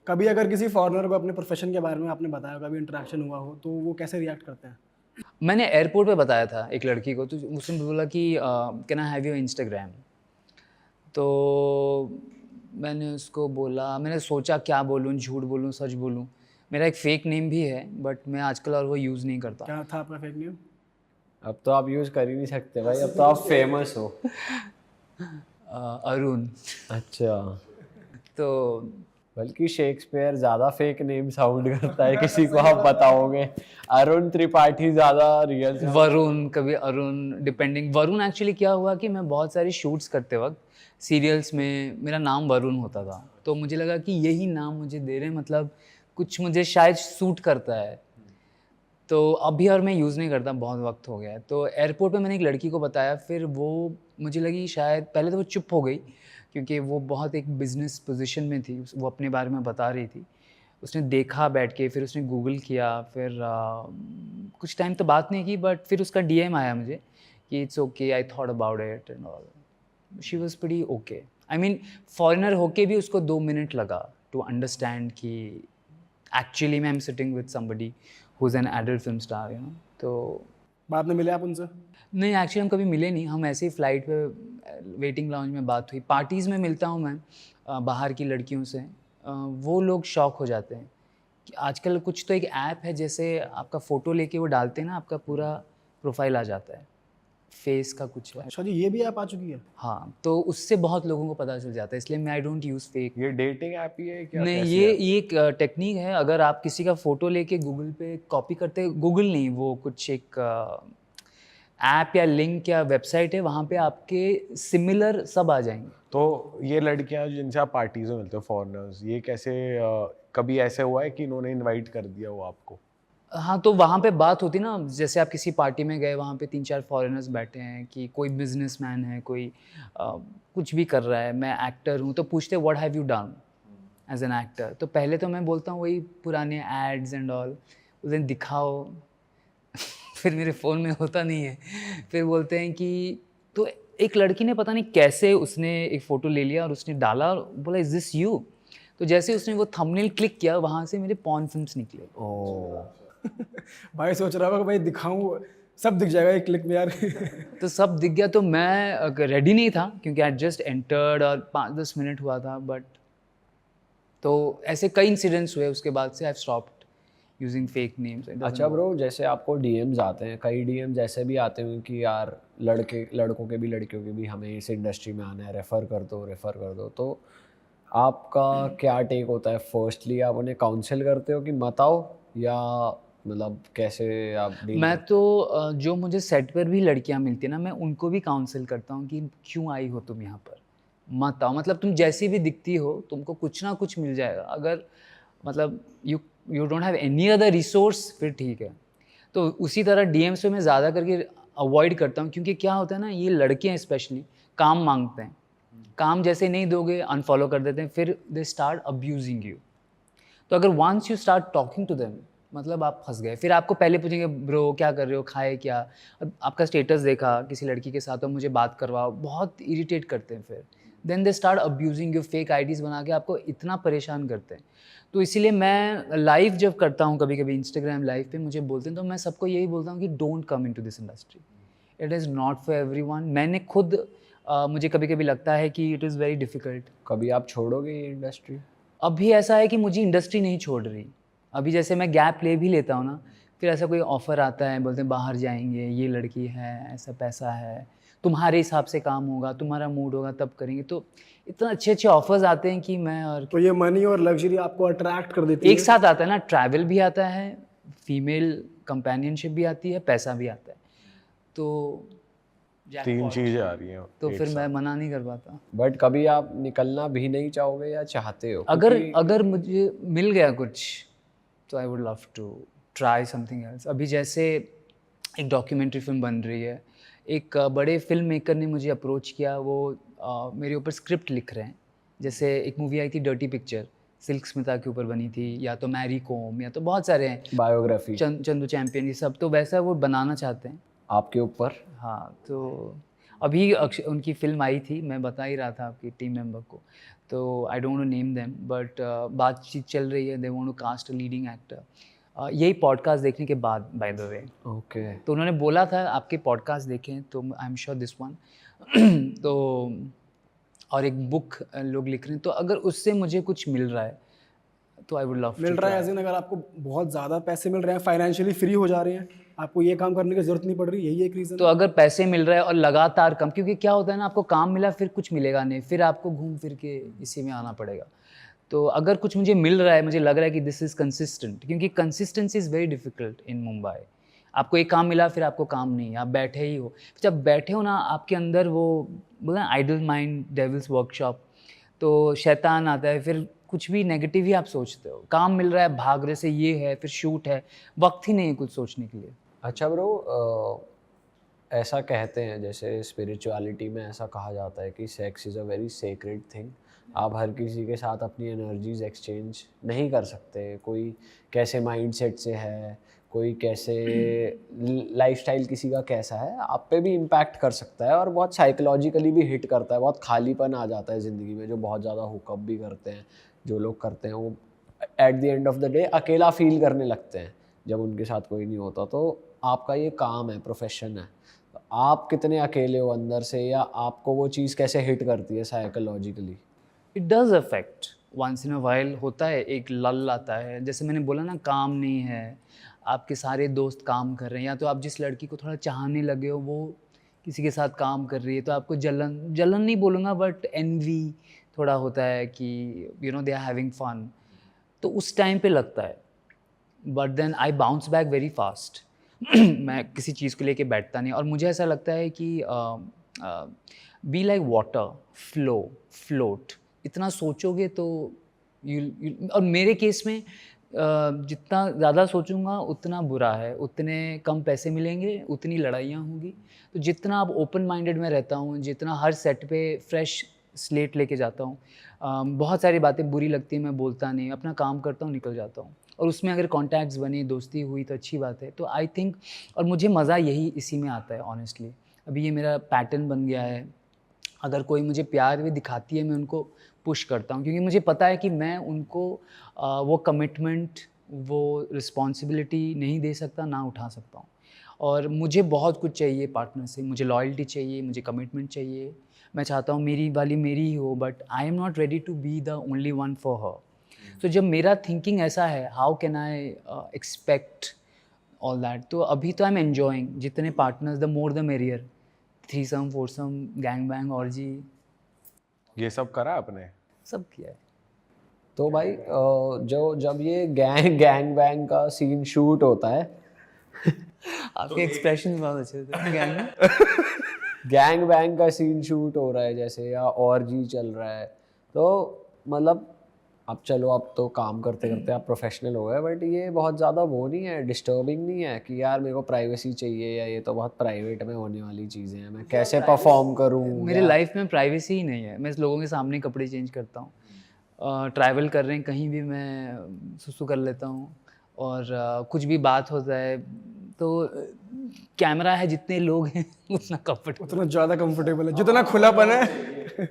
कभी अगर किसी फॉरेनर को अपने प्रोफेशन के बारे में आपने बताया, कभी इंटरेक्शन हुआ हो, तो वो कैसे रिएक्ट करते हैं? मैंने एयरपोर्ट पे बताया था एक लड़की को, तो उसने बोला कि can I have your Instagram. तो मैंने उसको बोला, मैंने सोचा क्या बोलूँ, झूठ बोलूँ, सच बोलूँ। मेरा एक फ़ेक नेम भी है, बट मैं आजकल और वो यूज़ नहीं करता। क्या था आपका फेक नेम? अब तो आप यूज कर ही नहीं सकते भाई, अब तो आप फेमस हो। अरुण। अच्छा, तो बल्कि शेक्सपियर ज्यादा फेक नेम साउंड करता है, किसी को आप बताओगे। अरुण त्रिपाठी ज्यादा रियल। वरुण, कभी अरुण, डिपेंडिंग। वरुण एक्चुअली क्या हुआ कि मैं बहुत सारी शूट्स करते वक्त सीरियल्स में मेरा नाम वरुण होता था, तो मुझे लगा कि यही नाम मुझे दे रहे हैं, मतलब कुछ मुझे शायद सूट करता है। तो अभी और मैं यूज़ नहीं करता, बहुत वक्त हो गया है। तो एयरपोर्ट पे मैंने एक लड़की को बताया, फिर वो मुझे लगी शायद, पहले तो वो चुप हो गई क्योंकि वो बहुत एक बिज़नेस पोजीशन में थी, वो अपने बारे में बता रही थी। उसने देखा बैठ के, फिर उसने गूगल किया, फिर कुछ टाइम तो बात नहीं की, बट फिर उसका डीएम आया मुझे कि it's okay, I thought about it and all. She was pretty okay. I mean foreigner होके भी उसको 2 मिनट लगा टू अंडरस्टैंड कि एक्चुअली मैं am sitting with somebody who is an adult film star, you know. तो बाद में मिले आप उनसे? नहीं, एक्चुअली हम कभी मिले नहीं, हम ऐसे ही फ़्लाइट पे वेटिंग लाउंज में बात हुई। पार्टीज़ में मिलता हूँ मैं बाहर की लड़कियों से। वो लोग शॉक हो जाते हैं कि आजकल कुछ तो एक ऐप है, जैसे आपका फ़ोटो लेके वो डालते हैं ना, आपका पूरा प्रोफाइल आ जाता है, फेस का कुछ है। अच्छा जी, ये भी ऐप आ चुकी है? हाँ, तो उससे बहुत लोगों को पता चल जाता है, इसलिए मैं आई डोंट यूज़ फेक। ये डेटिंग ऐप ही है क्या? नहीं, कैसी ये ऐप? ये एक टेक्नीक है। अगर आप किसी का फ़ोटो लेके गूगल पे कॉपी करते, गूगल नहीं, वो कुछ एक ऐप या लिंक या वेबसाइट है, वहाँ पे आपके सिमिलर सब आ जाएंगे। तो ये लड़कियां जिनसे आप पार्टीज में मिलते हो, फॉरेनर्स, ये कैसे कभी ऐसे हुआ है कि इन्होंने इनवाइट कर दिया हो आपको? हाँ, तो वहाँ पे बात होती ना, जैसे आप किसी पार्टी में गए, वहाँ पे 3-4 फॉरेनर्स बैठे हैं कि कोई बिजनेसमैन है, कोई कुछ भी कर रहा है, मैं एक्टर हूँ, तो पूछते what have you done as an actor. तो पहले तो मैं बोलता हूँ वही पुराने एड्स एंड ऑल, उस दिन दिखाओ। फिर मेरे फ़ोन में होता नहीं है, फिर बोलते हैं कि, तो एक लड़की ने पता नहीं कैसे उसने एक फ़ोटो ले लिया और उसने डाला और बोला इज़ दिस यू? तो जैसे उसने वो थंबनेल क्लिक किया, वहाँ से मेरे पॉर्न फिल्म्स निकले। ओह। भाई सोच रहा होगा कि भाई दिखाऊँ, सब दिख जाएगा एक क्लिक में यार। तो सब दिख गया, तो मैं रेडी नहीं था क्योंकि आई जस्ट एंटर्ड और 5-10 मिनट हुआ था, बट तो ऐसे कई इंसिडेंट्स हुए, उसके बाद से I have stopped using fake names. अच्छा ब्रो, जैसे आपको डीएम्स आते हैं, कई डीएम्स ऐसे भी आते हैं कि यार लड़कों के भी लड़कियों के भी हमें इस इंडस्ट्री में आना है, रेफ़र कर दो। तो आपका क्या टेक होता है? फर्स्टली आप उन्हें काउंसिल करते हो कि मत आओ, या मतलब कैसे आप डील मैं करते तो जो मुझे सेट पर भी लड़कियां मिलती हैं ना, मैं उनको भी काउंसिल करता हूँ कि क्यों आई हो तुम यहाँ पर, मत आओ। मतलब तुम जैसी भी दिखती हो, तुमको कुछ ना कुछ मिल जाएगा। अगर मतलब you don't have any other resource, फिर ठीक है। तो उसी तरह डीएम्स पे मैं ज़्यादा करके अवॉइड करता हूँ, क्योंकि क्या होता है ना, ये लड़के हैं स्पेशली, काम मांगते हैं। काम जैसे नहीं दोगे, अनफॉलो कर देते हैं, फिर दे स्टार्ट अब्यूजिंग यू। तो अगर once you start talking to them, मतलब आप फंस गए। फिर आपको पहले पूछेंगे ब्रो क्या कर रहे हो, खाए क्या, अब आपका स्टेटस देखा किसी लड़की के साथ, और मुझे बात करवाओ, बहुत इरिटेट करते हैं। फिर then they start abusing you, fake IDs बना के आपको इतना परेशान करते हैं। तो इसीलिए मैं लाइव जब करता हूँ, कभी कभी इंस्टाग्राम लाइव पे मुझे बोलते हैं, तो मैं सबको यही बोलता हूँ कि don't come into this industry, it is not for everyone. मैंने खुद मुझे कभी कभी लगता है कि इट इज़ वेरी डिफ़िकल्ट। कभी आप छोड़ोगे ये इंडस्ट्री? अभी ऐसा है कि मुझे इंडस्ट्री नहीं छोड़ रही। अभी जैसे मैं गैप ले भी लेता हूँ ना, फिर ऐसा कोई ऑफ़र आता है, बोलते हैं बाहर जाएँगे, ये लड़की है, ऐसा पैसा है, तुम्हारे हिसाब से काम होगा, तुम्हारा मूड होगा तब करेंगे। तो इतना अच्छे-अच्छे ऑफ़र्स आते हैं कि मैं और तो ये मनी और लग्जरी आपको अट्रैक्ट कर देती एक है? साथ आता है ना, ट्रैवल भी आता है, फीमेल कंपेनियनशिप भी आती है, पैसा भी आता है। तो 3 जैकपॉट। चीज़ें आ रही हैं तो एक फिर मैं साथ। मना नहीं कर पाता। बट कभी आप निकलना भी नहीं चाहोगे या चाहते हो? अगर क्योंकि अगर मुझे मिल गया कुछ, तो I would love to try something else. अभी जैसे एक डॉक्यूमेंट्री फिल्म बन रही है, एक बड़े फिल्म मेकर ने मुझे अप्रोच किया, वो मेरे ऊपर स्क्रिप्ट लिख रहे हैं। जैसे एक मूवी आई थी डर्टी पिक्चर, सिल्क स्मिता के ऊपर बनी थी, या तो मैरी कॉम, या तो बहुत सारे हैं, बायोग्राफी चंदू चैंपियन, ये सब। तो वैसा वो बनाना चाहते हैं। आपके ऊपर? हाँ, तो अभी उनकी फिल्म आई थी, मैं बता ही रहा था आपकी टीम मेंबर को, तो I don't know name them, but बातचीत चल रही है, they want to cast a leading actor. यही पॉडकास्ट देखने के बाद, बाय द वे। ओके। तो उन्होंने बोला था आपके पॉडकास्ट देखें, तो I am sure this one. तो और एक बुक लोग लिख रहे हैं, तो अगर उससे मुझे कुछ मिल रहा है तो आई वुड लव मिल रहा है एज इन, अगर आपको बहुत ज़्यादा पैसे मिल रहे हैं, फाइनेंशियली फ्री हो जा रहे हैं, आपको ये काम करने की जरूरत नहीं पड़ रही, यही एक रीज़न। तो अगर पैसे मिल रहा है और लगातार कम, क्योंकि क्या होता है ना, आपको काम मिला फिर कुछ मिलेगा नहीं, फिर आपको घूम फिर के इसी में आना पड़ेगा। तो अगर कुछ मुझे मिल रहा है, मुझे लग रहा है कि दिस इज़ कंसिस्टेंट, क्योंकि consistency is very difficult in Mumbai. आपको एक काम मिला, फिर आपको काम नहीं, आप बैठे ही हो। जब बैठे हो ना, आपके अंदर वो बोला आइडल माइंड, डेविल्स वर्कशॉप, तो शैतान आता है, फिर कुछ भी नेगेटिव ही आप सोचते हो। काम मिल रहा है, भाग रहे से ये है, फिर शूट है, वक्त ही नहीं है कुछ सोचने के लिए। अच्छा ब्रो, ऐसा कहते हैं, जैसे स्पिरिचुअलिटी में ऐसा कहा जाता है कि sex is a very sacred thing. आप हर किसी के साथ अपनी एनर्जीज एक्सचेंज नहीं कर सकते। कोई कैसे माइंडसेट से है, कोई कैसे लाइफस्टाइल किसी का कैसा है, आप पे भी इम्पैक्ट कर सकता है और बहुत साइकोलॉजिकली भी हिट करता है। बहुत खालीपन आ जाता है ज़िंदगी में, जो बहुत ज़्यादा हुकअप भी करते हैं, जो लोग करते हैं, वो at the end of the day अकेला फील करने लगते हैं जब उनके साथ कोई नहीं होता। तो आपका ये काम है, प्रोफेशन है, तो आप कितने अकेले हो अंदर से, या आपको वो चीज़ कैसे हिट करती है psychologically? It does affect, once in a while होता है, एक लल आता है। जैसे मैंने बोला ना, काम नहीं है, आपके सारे दोस्त काम कर रहे हैं, या तो आप जिस लड़की को थोड़ा चाहने लगे हो वो किसी के साथ काम कर रही है, तो आपको जलन नहीं बोलूँगा, बट एनवी थोड़ा होता है कि you know they are having fun, तो उस टाइम पे लगता है। But then I bounce back very fast. मैं किसी चीज़ को लेके बैठता नहीं, और मुझे ऐसा लगता है कि बी लाइक वाटर, फ्लोट। इतना सोचोगे तो और मेरे केस में जितना ज़्यादा सोचूंगा उतना बुरा है, उतने कम पैसे मिलेंगे, उतनी लड़ाइयाँ होंगी। तो जितना अब ओपन माइंडेड में रहता हूँ, जितना हर सेट पे फ्रेश स्लेट लेके जाता हूँ, बहुत सारी बातें बुरी लगती हैं, मैं बोलता नहीं, अपना काम करता हूँ, निकल जाता हूँ। और उसमें अगर कॉन्टैक्ट्स बने, दोस्ती हुई तो अच्छी बात है। तो आई थिंक, और मुझे मज़ा यही इसी में आता है ऑनेस्टली। अभी ये मेरा पैटर्न बन गया है, अगर कोई मुझे प्यार भी दिखाती है, मैं उनको पुश करता हूँ, क्योंकि मुझे पता है कि मैं उनको वो कमिटमेंट, वो रिस्पॉन्सिबिलिटी नहीं दे सकता, ना उठा सकता हूँ। और मुझे बहुत कुछ चाहिए पार्टनर से, मुझे लॉयल्टी चाहिए, मुझे कमिटमेंट चाहिए। मैं चाहता हूँ मेरी वाली मेरी ही हो, but I am not ready to be the only one for her. तो जब मेरा थिंकिंग ऐसा है, how can I expect all that. तो अभी तो आई एम एन्जॉइंग, जितने partners the more the merrier, threesome, foursome, gang bang, orgy, ये सब करा आपने? सब किया है। तो भाई जब ये गैंग बैंग का सीन शूट होता है, आपके एक्सप्रेशन बहुत अच्छे थे। गैंग में गैंग बैंग का सीन शूट हो रहा है जैसे, या और जी चल रहा है, तो मतलब अब चलो, अब तो काम करते करते आप प्रोफेशनल हो गए, बट ये बहुत ज़्यादा वो नहीं है, डिस्टर्बिंग नहीं है कि यार मेरे को प्राइवेसी चाहिए, या ये तो बहुत प्राइवेट में होने वाली चीज़ें हैं, मैं कैसे परफॉर्म करूँ? मेरे लाइफ में प्राइवेसी ही नहीं है, मैं लोगों के सामने कपड़े चेंज करता हूँ, ट्रैवल कर रहे हैं कहीं भी मैं सुसु कर लेता हूँ, और कुछ भी बात होता है तो कैमरा है, जितने लोग हैं उतना कंफर्टेबल, उतना ज़्यादा कंफर्टेबल है, जितना खुलापन है।